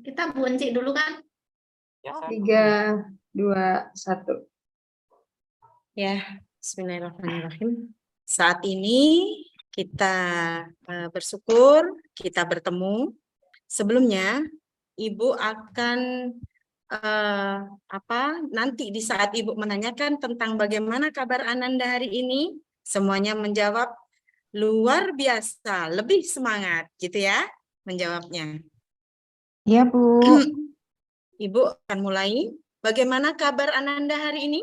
Kita bunci dulu kan? Tiga, dua, satu. Ya, bismillahirrahmanirrahim. Saat ini kita bersyukur kita bertemu. Sebelumnya, Ibu akan nanti di saat Ibu menanyakan tentang bagaimana kabar Ananda hari ini, semuanya menjawab luar biasa, lebih semangat gitu ya menjawabnya. Iya, Bu. Ibu akan mulai. Bagaimana kabar Ananda hari ini?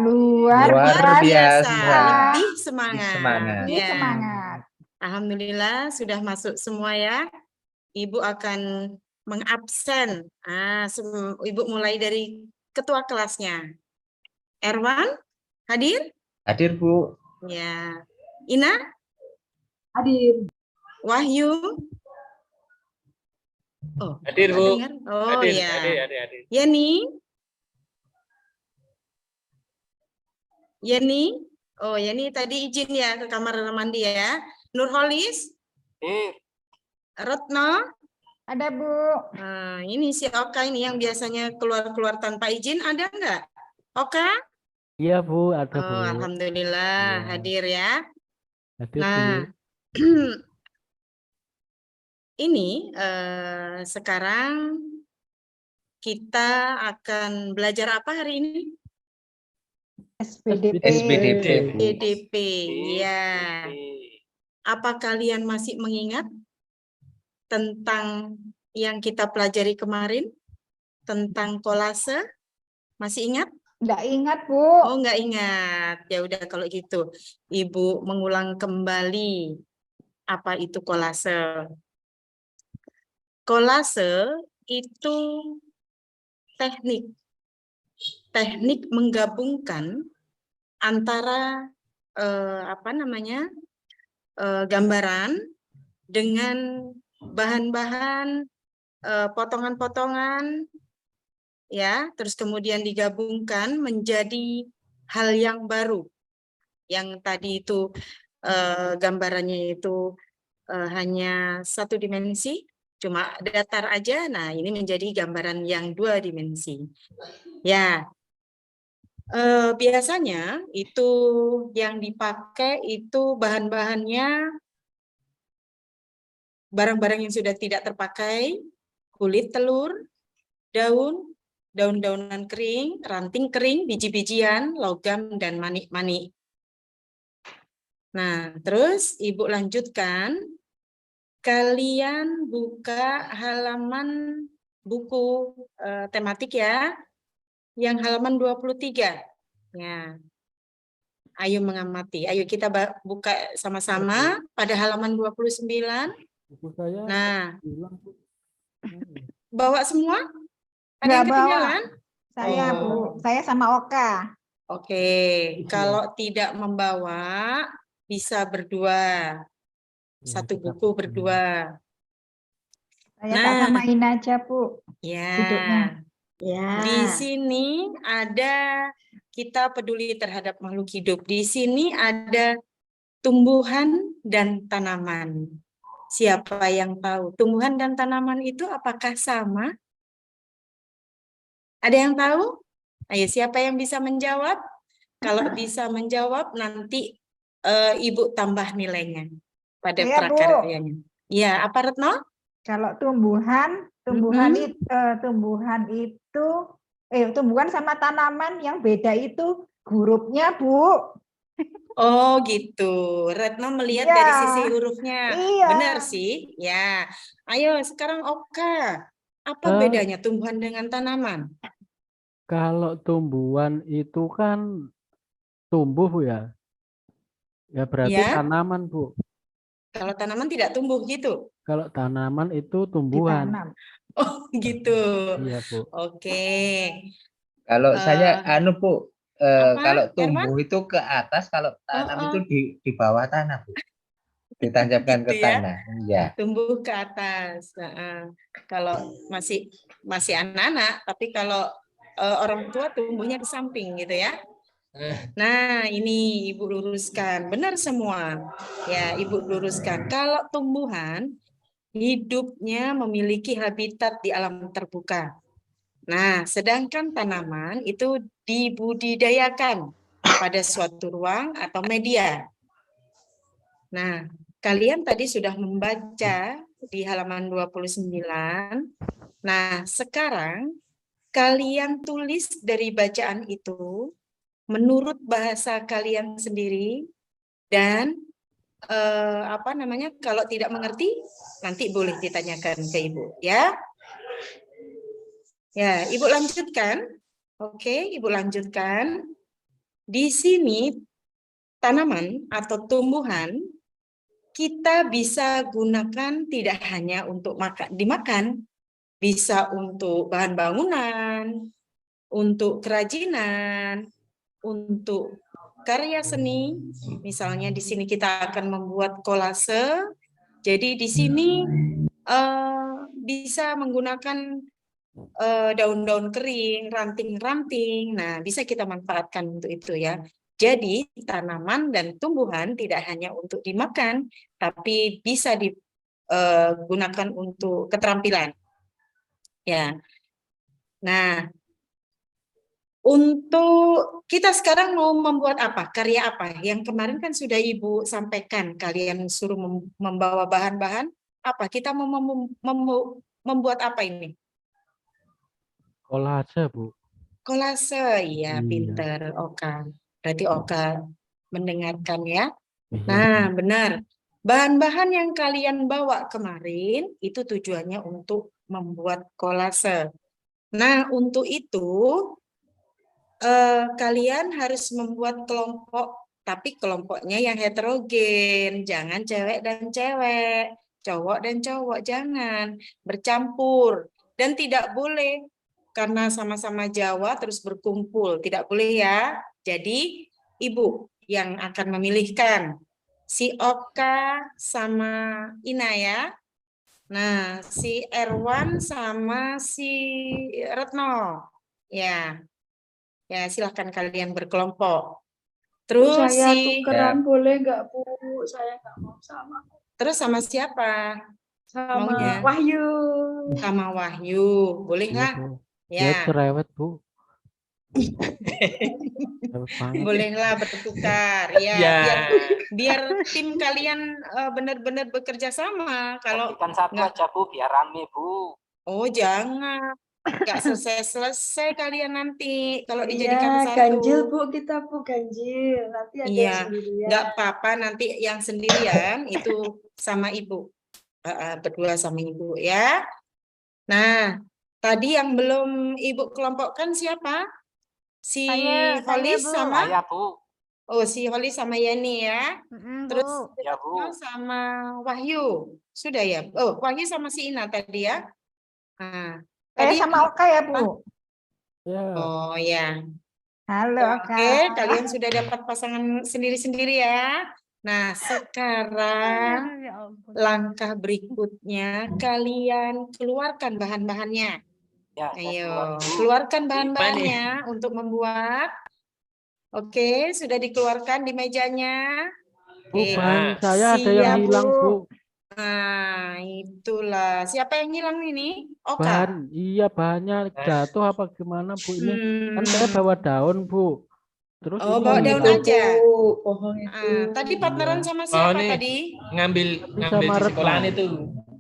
Luar biasa, biasa. lebih semangat. Semangat. Lebih Ya. semangat. Alhamdulillah sudah masuk semua ya. Ibu akan mengabsen. Ibu mulai dari ketua kelasnya. Erwan, hadir? Hadir, Bu. Ya. Ina? Hadir. Wahyu? Oh, Hadir, Bu. dengar? Oh Hadir, ya. hadir. Yeni? Yeni? Oh, Yeni tadi izin ya ke kamar mandi ya. Nurholis? Retno? Ada, Bu. Nah, ini si Oka ini yang biasanya keluar-keluar tanpa izin, ada nggak? Oka? Iya, Bu, ada, Bu. Oh, alhamdulillah Ya. hadir ya. Hadir, Nah, Bu. ini sekarang kita akan belajar apa hari ini? SPDP. SPDP, Bu. PDP, ya. Apa kalian masih mengingat tentang yang kita pelajari kemarin? Tentang kolase? Masih ingat? Nggak ingat, Bu. Oh, nggak ingat. Ya udah kalau gitu, Ibu mengulang kembali apa itu kolase. Kolase itu teknik menggabungkan antara gambaran dengan bahan-bahan potongan-potongan ya, terus kemudian digabungkan menjadi hal yang baru. Yang tadi itu gambarannya itu hanya satu dimensi, cuma datar aja. Nah, ini menjadi gambaran yang 2 dimensi. Ya, biasanya itu yang dipakai itu bahan-bahannya barang-barang yang sudah tidak terpakai, kulit telur, daun-daunan kering, ranting kering, biji-bijian, logam, dan manik-manik. Nah, terus Ibu lanjutkan. Kalian buka halaman buku tematik ya, yang halaman 23. Ya. Ayo mengamati. Ayo kita buka sama-sama pada halaman 29. Buku saya Nah, hilang, Bu. bawa semua? Ada Nggak yang bawa. ketinggalan? Saya, Oh. Bu. Saya sama Oka. Oke, kalau tidak membawa bisa berdua. Satu kita buku berdua. Saya tak sama Ina aja, Bu. Duduknya. Ya. Di sini ada kita peduli terhadap makhluk hidup. Di sini ada tumbuhan dan tanaman. Siapa yang tahu tumbuhan dan tanaman itu apakah sama? Ada yang tahu? Ayo, siapa yang bisa menjawab? Kalau bisa menjawab, nanti Ibu tambah nilainya pada Saya, Bu. prakaryanya. Ya, apa Retno? Kalau tumbuhan tumbuhan sama tanaman yang beda itu hurufnya, Bu. Oh gitu, Retno melihat Iya. dari sisi hurufnya. Iya. Benar sih, ya. Ayo sekarang Oka, apa bedanya tumbuhan dengan tanaman? Kalau tumbuhan itu kan tumbuh, Bu, ya. Ya berarti Ya. tanaman, Bu. Kalau tanaman tidak tumbuh gitu? Kalau tanaman itu tumbuhan. Ditanam. Oh gitu. Iya, Bu. Oke. Kalau saya Bu, kalau tumbuh Herman? itu ke atas, kalau tanam itu di bawah tanah, Bu. Ditancapkan Gitu ke ya? tanah. Iya. Tumbuh ke atas. Kalau masih anak-anak, tapi kalau orang tua tumbuhnya di samping gitu ya. Nah, ini Ibu luruskan. Benar semua. Ya, Ibu luruskan. Kalau tumbuhan hidupnya memiliki habitat di alam terbuka. Nah, sedangkan tanaman itu dibudidayakan pada suatu ruang atau media. Nah, kalian tadi sudah membaca di halaman 29. Nah, sekarang kalian tulis dari bacaan itu menurut bahasa kalian sendiri dan kalau tidak mengerti nanti boleh ditanyakan ke Ibu ya. Ya, Ibu lanjutkan. Oke, Ibu lanjutkan. Di sini tanaman atau tumbuhan kita bisa gunakan tidak hanya untuk dimakan, bisa untuk bahan bangunan, untuk kerajinan, untuk karya seni. Misalnya di sini kita akan membuat kolase. Jadi di sini bisa menggunakan daun-daun kering, ranting-ranting. Nah, bisa kita manfaatkan untuk itu ya. Jadi tanaman dan tumbuhan tidak hanya untuk dimakan, tapi bisa digunakan untuk keterampilan. Ya. Nah, untuk kita sekarang mau membuat apa? Karya apa? Yang kemarin kan sudah Ibu sampaikan, kalian suruh membawa bahan-bahan apa? Kita mau membuat apa ini? Kolase, Bu. Kolase, iya, Iya. pinter Oka. Berarti Oka mendengarkan ya. Iya. Nah, benar. Bahan-bahan yang kalian bawa kemarin itu tujuannya untuk membuat kolase. Nah, untuk itu kalian harus membuat kelompok, tapi kelompoknya yang heterogen, jangan cewek dan cewek, cowok dan cowok, jangan bercampur. Dan tidak boleh karena sama-sama Jawa terus berkumpul, tidak boleh ya. Jadi Ibu yang akan memilihkan si Oka sama Ina ya. Nah, si Erwan sama si Retno. Ya. Ya, silahkan kalian berkelompok. Terus saya si tukeran boleh nggak Bu? Saya nggak mau sama. terus sama siapa? Sama Maunya? Wahyu. Sama Wahyu. Boleh Iya, nggak? Bu. Ya. Dia cerewet, Bu. Cerewet banget. Bolehlah bertukar. Ya, biar tim kalian benar-benar bekerja sama. Kalau kan satu aja Bu, biar rame Bu. Oh, jangan. Nggak selesai-selesai kalian nanti kalau Iya, dijadikan satu. ganjil Bu, kita Bu ganjil. Nanti ada Iya, yang sendirian. nggak apa-apa nanti yang sendirian itu sama Ibu. Berdua sama Ibu ya. Nah, tadi yang belum Ibu kelompokkan siapa? Si Holly sama? Saya Bu. Oh, si Holly sama Yeni ya. Terus Ya Bu. sama Wahyu. Sudah ya? Oh, Wahyu sama si Ina tadi ya. Nah, tadi sama Oka ya, Bu. Ya. Oh ya. Halo, Oka. Oke, kalian sudah dapat pasangan sendiri-sendiri ya. Nah, sekarang langkah berikutnya kalian keluarkan bahan-bahannya. Ya, Ayo, keluarkan bahan-bahannya untuk membuat. Oke, sudah dikeluarkan di mejanya. Bu, bahan saya ada yang siap, hilang, Bu. Nah, itulah. Siapa yang hilang ini? Oka. Bahannya jatuh apa gimana, Bu? Ini kan saya bawa daun, Bu. Terus Oh, ini bawa daun hilang. aja. Pohon itu. Tadi partneran sama siapa tadi? Ngambil sama di sekolahan Retno. itu.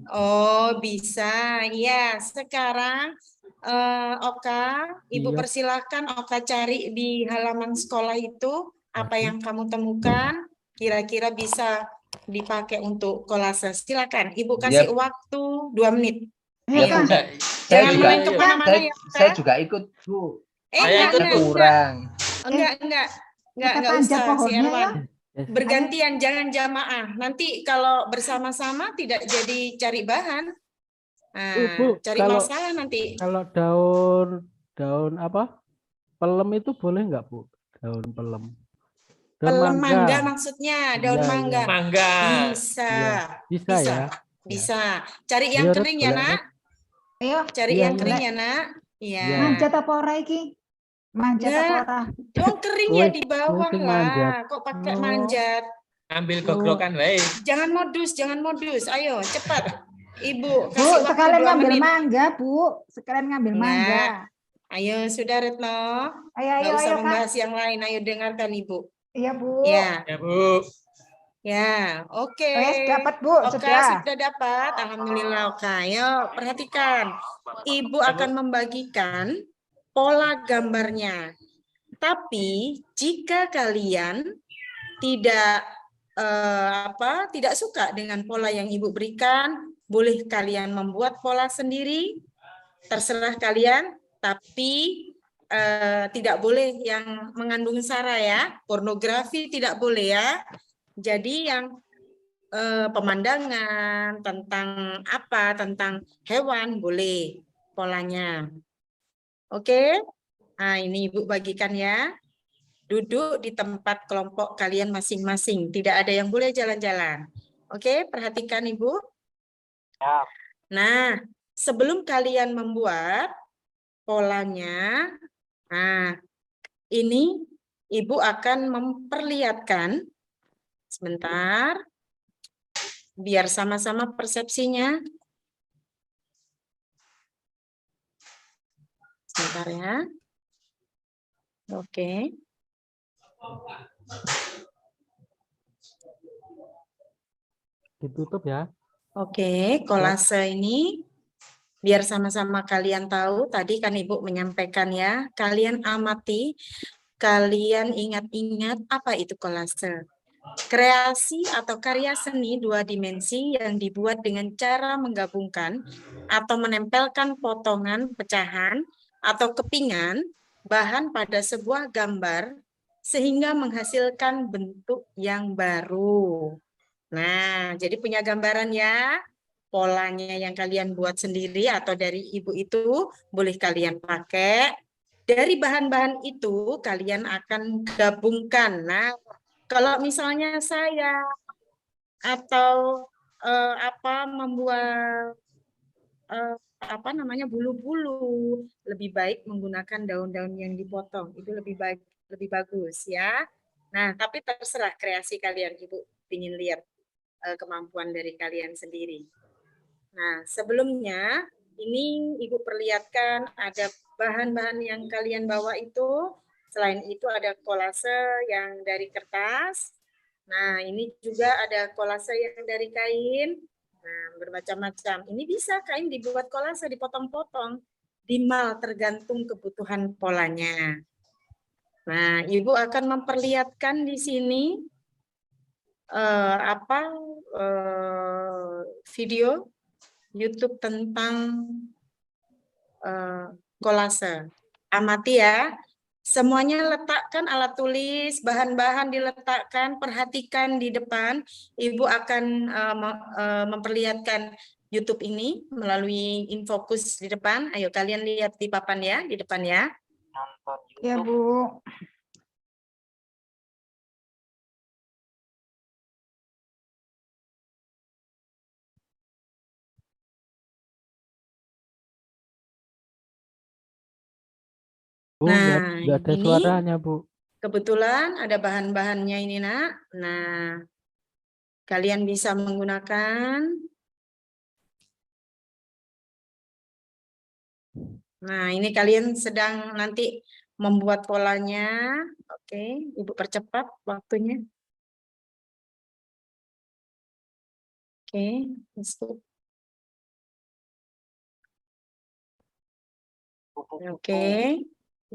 Oh, bisa. Ya, sekarang Oka, Ibu Iya. persilahkan Oka cari di halaman sekolah itu apa yang kamu temukan kira-kira bisa dipakai untuk kolase. Silakan, Ibu kasih waktu 2 menit. Ya, Bu. Jangan juga- main kemana-mana ya, Oka. Saya juga ikut, Bu. Enggak, Saya kurang. enggak Kita usah si pohonnya ya. Erwan. Bergantian, jangan jamaah. Nanti kalau bersama-sama tidak jadi cari bahan. Nah, Bu, cari kalau- masalah nanti. Kalau daun apa? Pelem itu boleh nggak, Bu? Daun pelem. Daun Pelem mangga maksudnya, daun Iya, mangga. Mangga. Bisa. Iya. Bisa ya? Bisa. Cari yang Ayo, Red, kering ya, boleh, Nak. Ayo, Cari Iya, yang iya. kering ya, Nak. Iya. Iya. manjat apa ora iki? Manjat Nggak. apa ora? Yang kering ya Wes, di bawah wes, manjat. lah. Kok pakai Oh. manjat? Ambil gogrokan baik. Jangan modus. Ayo, cepat. Ibu Bu, kasih waktu sekalian 2 ngambil menit. mangga, Bu. Sekalian ngambil mangga. Ayo, sudah Retno. Ayo, Nggak ayo, usah ayo, Kak. membahas yang lain. Ayo dengarkan Ibu. Iya, Bu. Ya, Ya, Bu. ya, oke. Wes, dapat, Bu. Oka Sudah. sudah dapat. Alhamdulillah. Oka, ayo perhatikan. Ibu akan membagikan pola gambarnya. Tapi jika kalian tidak tidak suka dengan pola yang Ibu berikan, boleh kalian membuat pola sendiri. Terserah kalian, tapi tidak boleh yang mengandung sara ya. Pornografi tidak boleh ya. Jadi yang pemandangan tentang apa, tentang hewan boleh polanya. Oke? Nah, ini Ibu bagikan ya. Duduk di tempat kelompok kalian masing-masing. Tidak ada yang boleh jalan-jalan. Oke, perhatikan Ibu. Ya. Nah, sebelum kalian membuat polanya, nah, ini Ibu akan memperlihatkan, sebentar, biar sama-sama persepsinya. Sebentar ya. Oke. Ditutup ya. Oke, kolase ini biar sama-sama kalian tahu, tadi kan Ibu menyampaikan ya, kalian amati, kalian ingat-ingat apa itu kolase. Kreasi atau karya seni 2 dimensi yang dibuat dengan cara menggabungkan atau menempelkan potongan, pecahan, atau kepingan bahan pada sebuah gambar sehingga menghasilkan bentuk yang baru. Nah, jadi punya gambaran ya, polanya yang kalian buat sendiri atau dari Ibu itu boleh kalian pakai. Dari bahan-bahan itu kalian akan gabungkan. Nah, kalau misalnya saya atau membuat bulu-bulu, lebih baik menggunakan daun-daun yang dipotong. Itu lebih baik, lebih bagus ya. Nah, tapi terserah kreasi kalian, Ibu ingin lihat kemampuan dari kalian sendiri. Nah, sebelumnya ini Ibu perlihatkan ada bahan-bahan yang kalian bawa itu. Selain itu ada kolase yang dari kertas. Nah, ini juga ada kolase yang dari kain. Nah, bermacam-macam. Ini bisa kain dibuat kolase, dipotong-potong, dimal tergantung kebutuhan polanya. Nah, Ibu akan memperlihatkan di sini video YouTube tentang kolase. Amati ya. Semuanya letakkan alat tulis, bahan-bahan diletakkan, perhatikan di depan. Ibu akan memperlihatkan YouTube ini melalui infokus di depan. Ayo kalian lihat di papan ya, di depan ya. Nonton Ya, YouTube. Bu. Bu, Nah, nggak ada ini suaranya, Bu. kebetulan ada bahan-bahannya ini, Nak. Nah, kalian bisa menggunakan. Nah, ini kalian sedang nanti membuat polanya. Oke, Ibu percepat waktunya. Oke, masuk. Oke,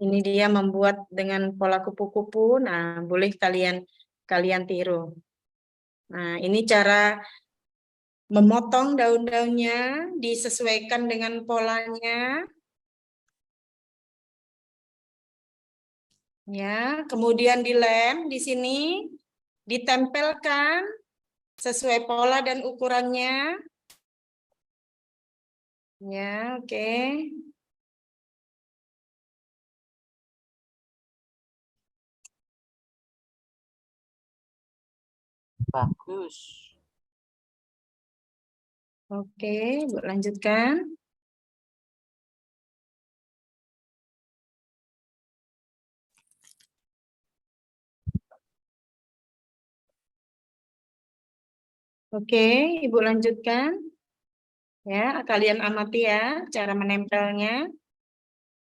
ini dia membuat dengan pola kupu-kupu. Nah, boleh kalian tiru. Nah, ini cara memotong daun-daunnya, disesuaikan dengan polanya. Ya, kemudian dilem di sini, ditempelkan sesuai pola dan ukurannya. Ya, oke. Bagus. Oke, Bu lanjutkan. Oke, Ibu lanjutkan. Ya, kalian amati ya cara menempelnya.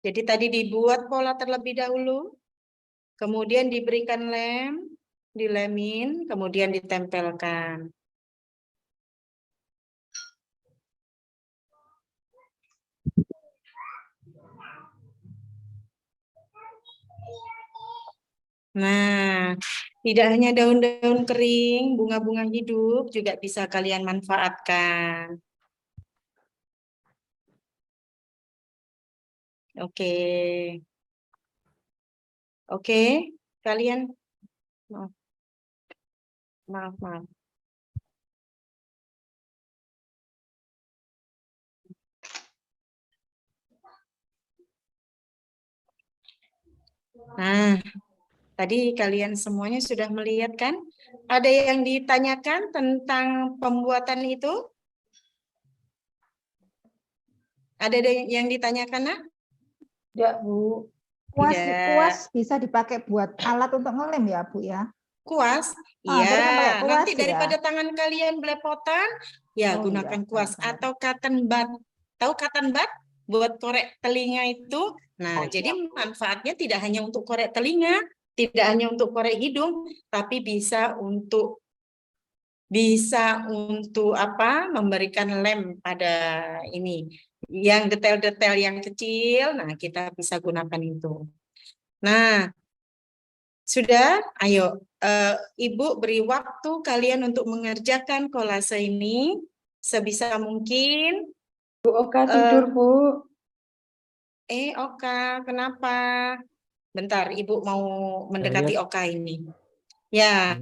Jadi tadi dibuat pola terlebih dahulu, kemudian diberikan lem, dilemin, kemudian ditempelkan. Nah, tidak hanya daun-daun kering, bunga-bunga hidup juga bisa kalian manfaatkan. Oke. Oke, kalian maaf. Maaf. Nah, tadi kalian semuanya sudah melihat kan? Ada yang ditanyakan tentang pembuatan itu? Ada yang ditanyakan, Nak? Tidak, Bu. Kuas, Tidak. kuas bisa dipakai buat alat untuk ngelem ya, Bu ya? Kuas? Oh, Iya, jadi kan pakai kuas nanti ya? daripada tangan kalian belepotan, ya Oh, gunakan iya, kuas benar. atau cotton bud. Tahu cotton bud? Buat korek telinga itu. Nah, Oh, iya, jadi Bu. manfaatnya tidak hanya untuk korek telinga, tidak hanya untuk korek hidung, tapi bisa untuk apa? Memberikan lem pada ini. Yang detail-detail yang kecil, nah kita bisa gunakan itu. Nah, sudah, ayo Ibu beri waktu kalian untuk mengerjakan kolase ini sebisa mungkin. Bu Oka tidur, Bu. Oka, kenapa? Bentar, Ibu mau mendekati Oka ini. Ya,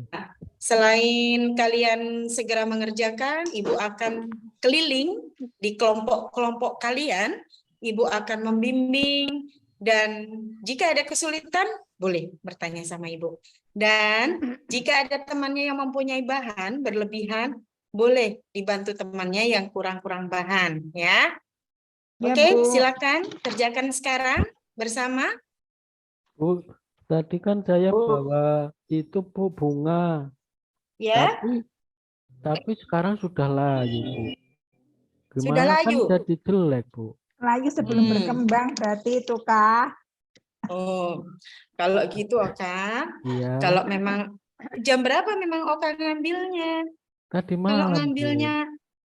selain kalian segera mengerjakan, Ibu akan keliling di kelompok-kelompok kalian. Ibu akan membimbing dan jika ada kesulitan, boleh bertanya sama Ibu. Dan jika ada temannya yang mempunyai bahan berlebihan, boleh dibantu temannya yang kurang-kurang bahan, ya. Ya, Oke, Bu. silakan kerjakan sekarang bersama. Bu, tadi kan saya Bu. bawa itu Bu bunga, Ya, tapi sekarang sudah layu Bu. sudah Gimana kan layu. jadi jelek Bu? Layu sebelum berkembang berarti itu, Kak. Oh, kalau gitu Oka, Iya. kalau memang jam berapa memang Oka ngambilnya? Tadi Kalau malam Bu. ngambilnya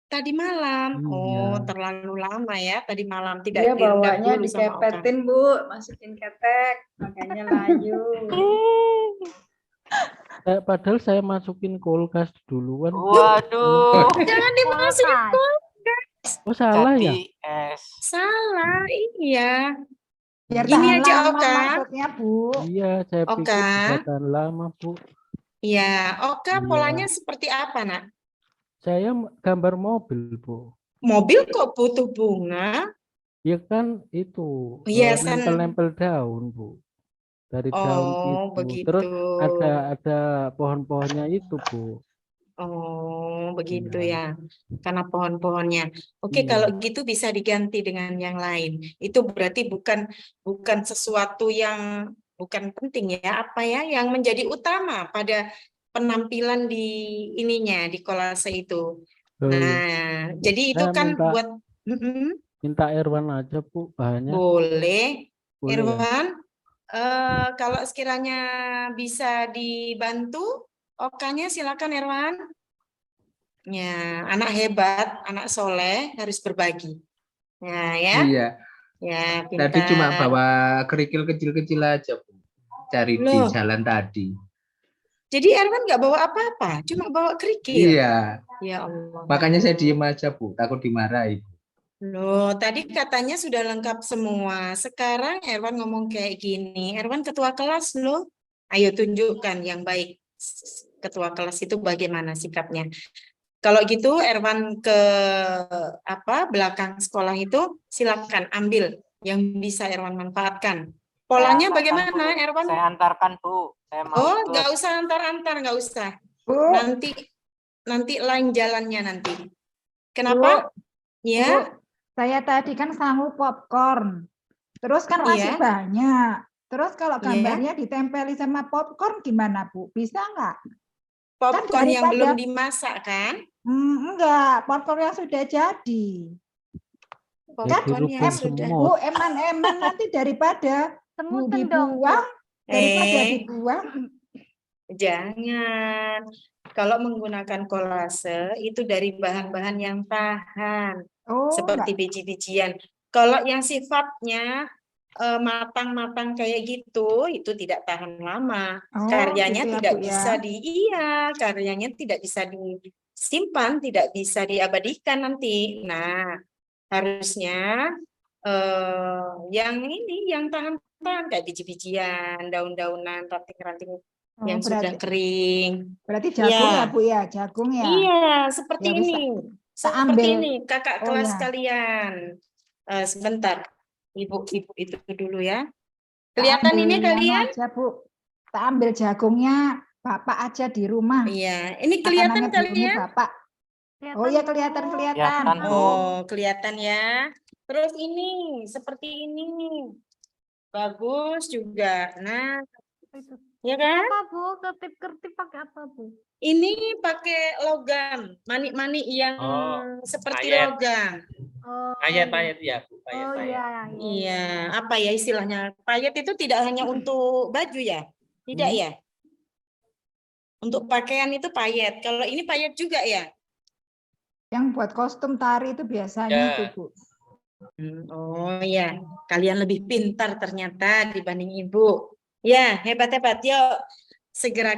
tadi malam, oh Iya. terlalu lama ya tadi malam, Dia tidak direndam bawanya dulu sama Oka. dikepetin, Bu. Masukin ketek, makanya layu. Padahal saya masukin kulkas duluan. Waduh. Jangan dimasukin kulkas. Oh salah ya? Jadi es. Salah, iya. Biar Gini tahan aja, lama Oka. maksudnya, Bu. Iya, saya pikir Oka. bisa tahan lama Bu. Ya, Oka Iya. polanya seperti apa, Nak? Saya gambar mobil Bu. Mobil kok butuh bunga? Ya kan itu Hiasan. nempel-nempel daun Bu. Dari daun Oh, itu. begitu. Terus ada pohon-pohonnya itu Bu. Oh, begitu Iya. ya. Karena pohon-pohonnya. Oke, Iya. kalau gitu bisa diganti dengan yang lain. Itu berarti bukan sesuatu yang bukan penting ya, apa ya yang menjadi utama pada penampilan di ininya di kolase itu. Oh, iya. Nah, jadi itu Saya kan minta- buat Minta Irwan aja Bu bahannya. boleh. Boleh ya? Irwan, kalau sekiranya bisa dibantu, Okanya silakan Irwan. Ya, anak hebat, anak soleh harus berbagi. Nah, ya. Iya. Ya, Tadi pintar. cuma bawa kerikil kecil-kecil aja, Bu. Cari di Loh. jalan tadi. Jadi Irwan nggak bawa apa-apa, cuma bawa kerikil. Iya. Ya Allah. Makanya saya diem aja, Bu. Takut dimarahi. Loh, tadi katanya sudah lengkap semua. Sekarang Irwan ngomong kayak gini. Irwan ketua kelas loh. Ayo tunjukkan yang baik. Ketua kelas itu bagaimana sikapnya. Kalau gitu Irwan ke belakang sekolah itu silakan ambil yang bisa Irwan manfaatkan. Polanya Saya bagaimana antarkan, Bu. Irwan? Saya antarkan, Bu. Saya mau Oh, ikut. nggak usah antar-antar, nggak usah. Bu, Nanti lain jalannya nanti. Kenapa? Ya. Bu, saya tadi kan sanggup popcorn. Terus kan masih Iya. banyak. Terus kalau Iya. gambarnya ditempeli sama popcorn gimana, Bu? Bisa nggak? Popcorn yang daripada- belum dimasak kan? Enggak, popcorn yang sudah jadi. Popcorn yang dirubung sudah. semua. Bu, eman-eman nanti daripada Bu Semutan dong. dibuang, daripada Eh. dibuang. Jangan. Kalau menggunakan kolase itu dari bahan-bahan yang tahan, Oh, seperti biji-bijian. Kalau yang sifatnya matang-matang kayak gitu, itu tidak tahan lama. Oh, Karyanya gitu ya, tidak Bu, ya. bisa karyanya tidak bisa disimpan, tidak bisa diabadikan nanti. Nah, harusnya yang ini, yang tahan-tahan kayak biji-bijian, daun-daunan, ranting-ranting Oh, yang sudah kering. berarti jagung Iya. ya, Bu ya, jagung ya. Iya, seperti Ya, bisa. ini. Kita Seperti ambil. ini, kakak Oh, kelas ya. kalian. Sebentar, ibu itu dulu ya. Kelihatan ini Ambil kalian? aja, Bu. Kita ambil jagungnya Bapak aja di rumah. Iya, ini kelihatan Makanannya bukunya kalian? Bapak. Oh ya, kelihatan. Kelihatan, Bu. Oh, kelihatan ya. Terus ini, seperti ini. Bagus juga. Nah, ya kan? Apa Bu? Kertip-kertip pakai apa Bu? Ini pakai logam, manik-manik yang seperti payet. logam. Oh, Payet ya, Bu. oh Payet. iya. Iya, apa ya istilahnya? Payet itu tidak hanya untuk baju ya? Tidak ya? Untuk pakaian itu payet. Kalau ini payet juga ya? Yang buat kostum tari itu biasanya Ya. itu, Bu. Oh ya, kalian lebih pintar ternyata dibanding ibu. Ya, hebat-hebat. Yuk, segera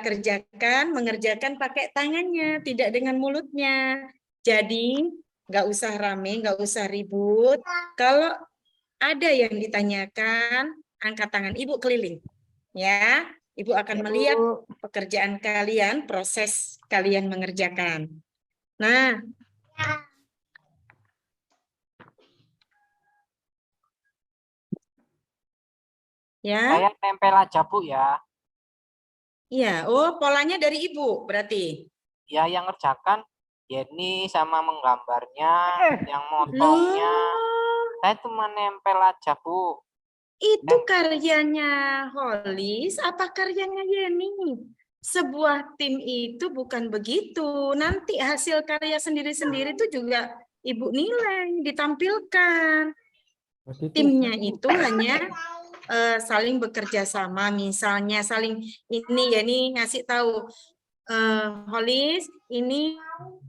mengerjakan pakai tangannya, tidak dengan mulutnya. Jadi, nggak usah rame, nggak usah ribut. Kalau ada yang ditanyakan, angkat tangan ibu keliling. Ya, ibu akan Ya, melihat Bu. pekerjaan kalian, proses kalian mengerjakan. Nah, ya, Saya nempel aja, Bu, ya. iya. Oh, polanya dari ibu berarti. Ya, yang ngerjakan Yeni sama menggambarnya, yang motongnya. Loh, Saya cuma nempel aja, Bu. itu karyanya Holis, apa karyanya Yeni? Sebuah tim itu bukan begitu. Nanti hasil karya sendiri-sendiri itu juga ibu nilai, ditampilkan. Berarti itu Timnya itu hanya saling bekerja sama, misalnya saling ini ya nih ngasih tahu Holis ini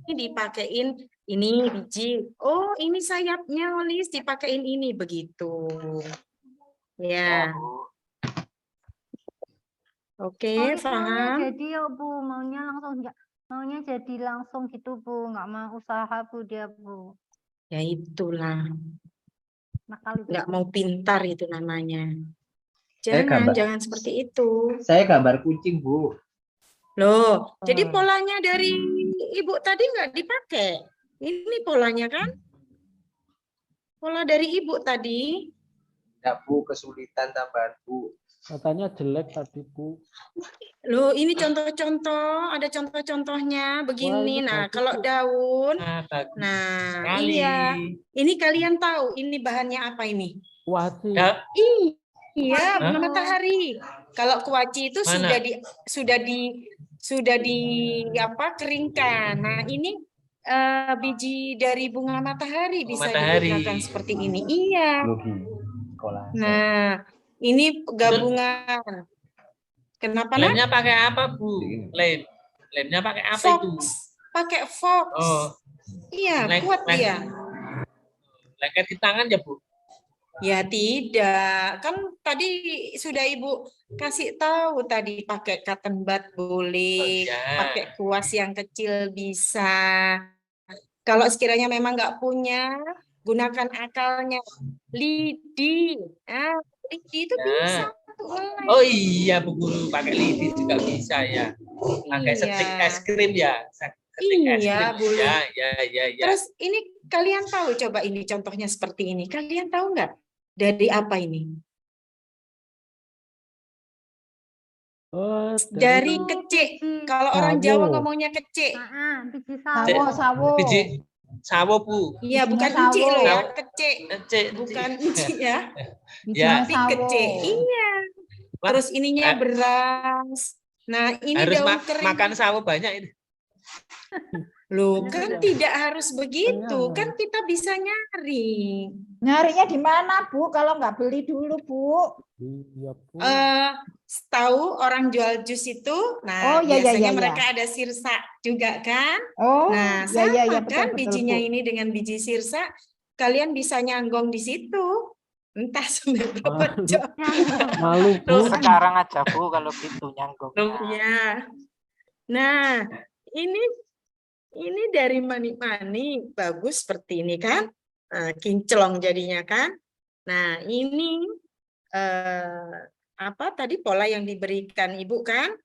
dipakein ini biji, oh ini sayapnya Holis dipakein ini begitu ya. Bu. Oke, paham. Jadi ya Bu, maunya jadi langsung gitu Bu, nggak mau usaha Bu dia Bu. Ya itulah, Nakal itu. nggak mau pintar itu namanya. Saya gambar. Jangan seperti itu. Saya gambar kucing, Bu. Loh, jadi polanya dari ibu tadi nggak dipakai. Ini polanya kan? Pola dari ibu tadi. Enggak, Bu, kesulitan tambahan, Bu. katanya jelek tadi, Bu. Loh, ini contoh-contoh, ada contoh-contohnya begini. Wah, ini Nah, bagus, kalau Bu. daun, Bagus nah sekali. iya. Ini kalian tahu ini bahannya apa ini? Kuaci. Ya, Iya, Hah? bunga matahari. Kalau kuaci itu Mana? sudah di apa keringkan. Nah, ini biji dari bunga matahari bisa Matahari. digunakan seperti ini. Iya. Logi. Kolase. Nah, ini gabungan. Kenapa nak? lemnya pakai apa, Bu? Lemnya pakai apa itu? Fox. Pakai fox. Oh, Iya, lem- kuat lem- dia. lengket di tangan ya, Bu? Ya tidak, kan tadi sudah Ibu kasih tahu tadi pakai cotton bud boleh, Oh, iya. pakai kuas yang kecil bisa. Kalau sekiranya memang nggak punya, gunakan akalnya. Lidi, lidi itu Ya. bisa untuk ngelem. Oh iya, Bu Guru, pakai lidi juga bisa ya. Pakai Iya. setik es krim ya. Setik es Iya, krim. boleh. Ya. Terus ini kalian tahu coba ini contohnya seperti ini. Kalian tahu nggak dari apa ini? Oh, Dari kecik. Kalau orang Sawo. Jawa ngomongnya kecik. Biji Sawo, sawo. Biji sawo, Bu. Iya, bukan Bijinya encik sawo. loh ya, Sawo. kecik. Cek, Bukan encik ya, Bijinya tapi sawo. kecik. Iya. Wah, Terus ininya beras. Nah, ini harus daun kering. makan sawo banyak ini. Loh, Ini kan kan tidak harus begitu. Kenyang. Kan kita bisa nyari. Nyarinya di mana, Bu? Kalau nggak beli dulu, Bu. Iya, Bu. Tahu orang jual jus itu, nah Oh, ya, ya, biasanya ya, ya. mereka ada sirsa juga kan? Oh, Nah, ya, ya, ya, sama betul, kan betul, bijinya Bu. ini dengan biji sirsa, kalian bisa nyanggong di situ. Entah sampai berapa Malu. jam. Malu, Bu. Tuh, Sekarang aja Bu kalau gitu Loh, nyanggungnya. ya. Nah, ini dari mani-mani bagus seperti ini kan? Kinclong jadinya kan? Nah, ini apa tadi pola yang diberikan Ibu kan?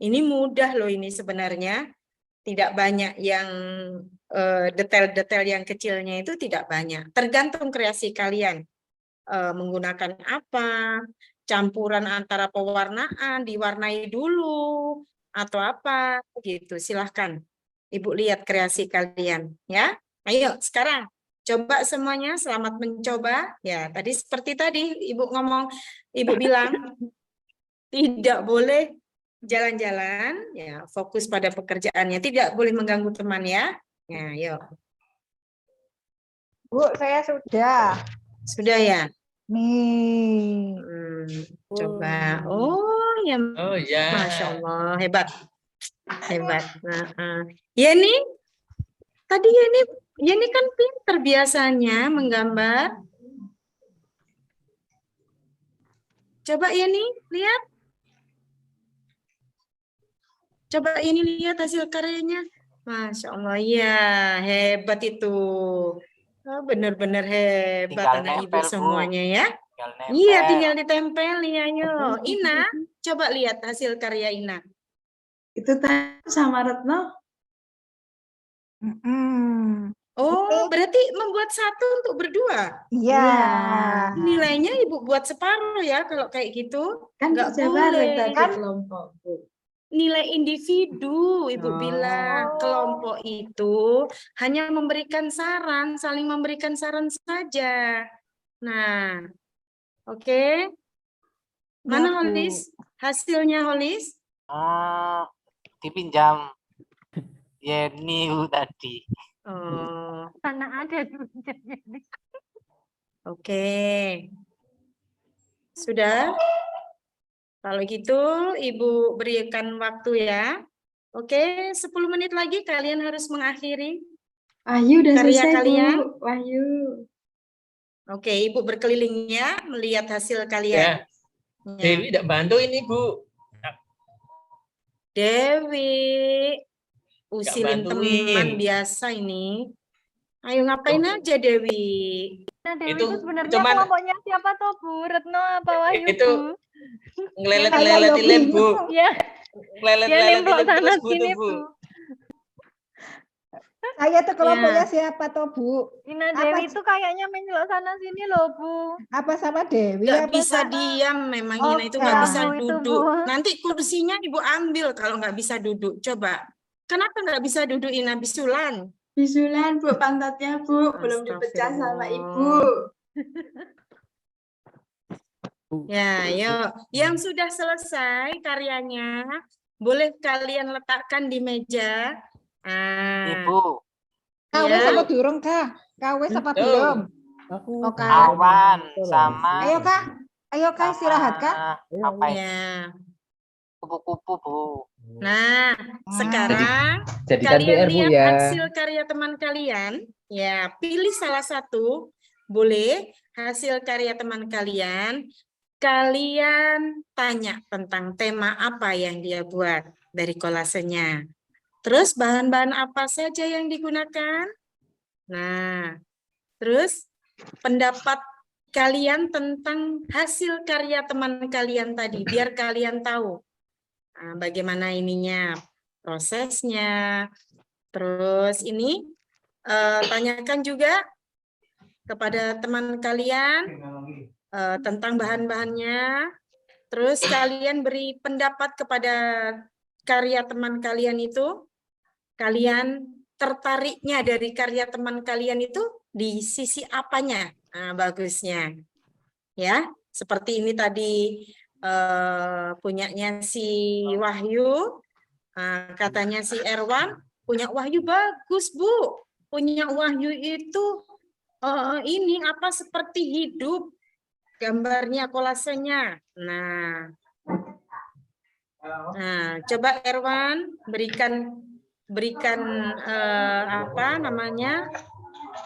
Ini mudah loh ini sebenarnya. Tidak banyak yang detail-detail yang kecilnya itu tidak banyak. Tergantung kreasi kalian. Menggunakan apa, campuran antara pewarnaan, diwarnai dulu, atau apa, gitu. Silahkan Ibu lihat kreasi kalian, ya. Ayo, sekarang coba semuanya, selamat mencoba. Ya, tadi seperti tadi Ibu ngomong, Ibu bilang, tidak boleh jalan-jalan, ya, fokus pada pekerjaannya, tidak boleh mengganggu teman, ya. Ya, yuk. Bu, saya sudah. Sudah ya? Nih. Coba. Oh, ya, Oh ya. Masya Allah, hebat. Hebat. Ya nih, tadi Yeni kan pinter biasanya menggambar. Coba Yeni, lihat. Coba Yeni lihat hasil karyanya. Masya Allah, ya hebat itu. Oh, benar-benar hebat Tinggal anak ibu nempel, Bu. semuanya ya. Tinggal nempel. Iya, tinggal ditempel ya, ayo. Ina, coba lihat hasil karya Ina. Itu tadi sama Retno. Oh, berarti membuat satu untuk berdua. Iya. Nilainya Ibu buat separuh ya kalau kayak gitu. Kan Nggak bisa bareng boleh. tadi kelompok, Bu. Nilai individu, Ibu Oh. bilang. Kelompok itu hanya memberikan saran, saling memberikan saran saja. Nah, oke. Mana Bu. Holis? Hasilnya Holis? Dipinjam Yeni tadi. Oh, Mana ada dipinjamnya. oke. Sudah? Kalau gitu, Ibu berikan waktu ya. Oke, 10 menit lagi kalian harus mengakhiri. Wahyu udah Karya selesai, kalian? Bu. Wahyu. Oke, Ibu berkeliling ya, melihat hasil Ya. kalian. Ya. Dewi tidak bantu ini, Bu. Dewi, usilin bantuin. teman biasa ini. Ayo ngapain aja Dewi? Nah, Dewi Itu itu sebenarnya cuman- kelompoknya siapa tuh, Bu? Retno apa Wahyu, Itu Bu? ngelelet-ngelelet, Bu. Ya, Ngelelet-ngelelet nemplok sana terus, Bu, sini, tuh, Bu. Bu. Saya tuh kelompoknya Ya. siapa toh, Bu? Ina Apa Dewi sih? itu kayaknya menjelok sana sini loh, Bu. Apa sama Dewi? Nggak apa bisa sama- diam memang Oh, Ina itu nggak ya, bisa Bu, itu, duduk. Bu. Nanti kursinya Ibu ambil kalau nggak bisa duduk. Coba. Kenapa nggak bisa duduk Ina bisulan? Bisulan, Bu, pantatnya, Bu. Belum dipecah sama Ibu. Ya, yuk. Yang sudah selesai karyanya, boleh kalian letakkan di meja. Ibu, Kawes Ya. apa durung, Kak? Kawes apa Tuh. belum? Aku Oh, Kak. awan sama Ayo, Kak. Ayo, Kak, istirahat, Kak. apa itu? Ya. Kupu-kupu, Bu. Nah, sekarang Jadikan kalian PR, Bu, lihat ya. hasil karya teman kalian. Ya, pilih salah satu. Boleh hasil karya teman kalian. Kalian tanya tentang tema apa yang dia buat dari kolasenya. Terus bahan-bahan apa saja yang digunakan? Nah, terus pendapat kalian tentang hasil karya teman kalian tadi, biar kalian tahu bagaimana ininya, prosesnya. Terus ini tanyakan juga kepada teman kalian tentang bahan-bahannya. Terus kalian beri pendapat kepada karya teman kalian itu. Kalian tertariknya dari karya teman kalian itu di sisi apanya? Nah, bagusnya. Ya, seperti ini tadi punyanya si Wahyu, katanya si Erwan, Punya Wahyu bagus, Bu. Punya Wahyu itu ini apa seperti hidup. Gambarnya, kolasenya. Nah, coba Erwan berikan apa namanya?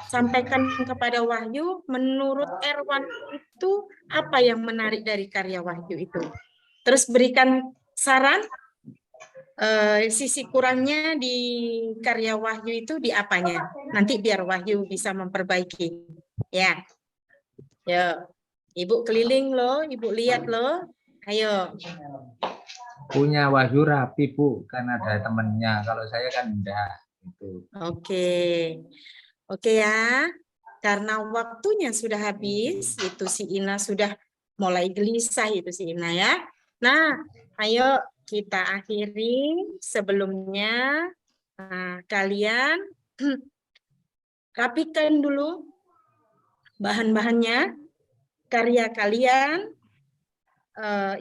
Sampaikan kepada Wahyu, menurut Erwan itu apa yang menarik dari karya Wahyu itu. Terus berikan saran, sisi kurangnya di karya Wahyu itu di apanya. Nanti biar Wahyu bisa memperbaiki. Ya, yo, Ibu keliling loh, Ibu lihat loh. Ayo. Punya Wahyu rapi, Bu, kan ada temennya. Kalau saya kan enggak. Gitu. Oke ya, karena waktunya sudah habis, itu si Ina sudah mulai gelisah itu si Ina ya. Nah, ayo kita akhiri. Sebelumnya kalian rapikan dulu bahan-bahannya, karya kalian.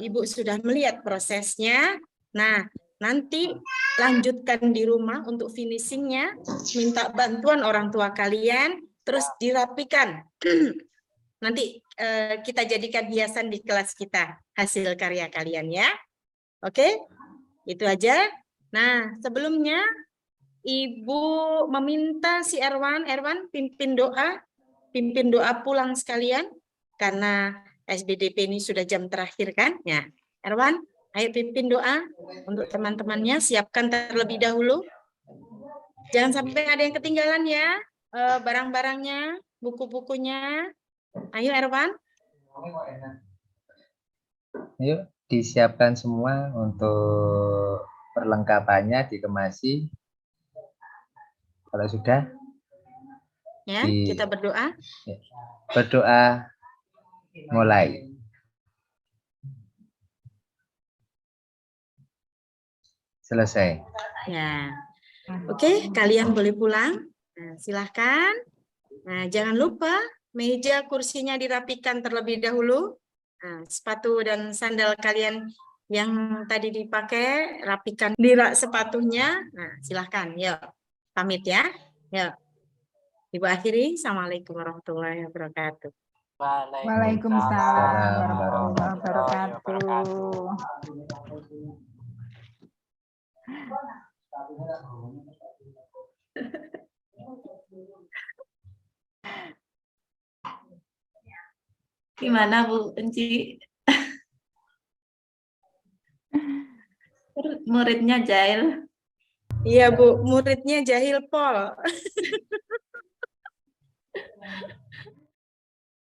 Ibu sudah melihat prosesnya. Nah, nanti lanjutkan di rumah untuk finishingnya, minta bantuan orang tua kalian, terus dirapikan. Nanti kita jadikan hiasan di kelas kita, hasil karya kalian ya. Oke, itu aja. Nah, sebelumnya Ibu meminta si Erwan pimpin doa pulang sekalian, karena SBDP ini sudah jam terakhir kan? Ya, Erwan, ayo pimpin doa untuk teman-temannya, siapkan terlebih dahulu. Jangan sampai ada yang ketinggalan ya, barang-barangnya, buku-bukunya. Ayo Erwan. Ayo disiapkan semua untuk perlengkapannya, dikemasi. Kalau sudah, Ya, kita berdoa. Berdoa mulai. Selesai. Ya, oke, kalian boleh pulang. Nah, silahkan. Nah, jangan lupa meja kursinya dirapikan terlebih dahulu. Nah, sepatu dan sandal kalian yang tadi dipakai, rapikan di rak sepatunya. Nah, silahkan. Yuk, pamit ya. Yuk. Ibu akhiri. Assalamualaikum warahmatullahi wabarakatuh. Waalaikumsalam warahmatullahi wabarakatuh. Gimana Bu Enci? Muridnya jahil. Iya Bu, muridnya jahil pol.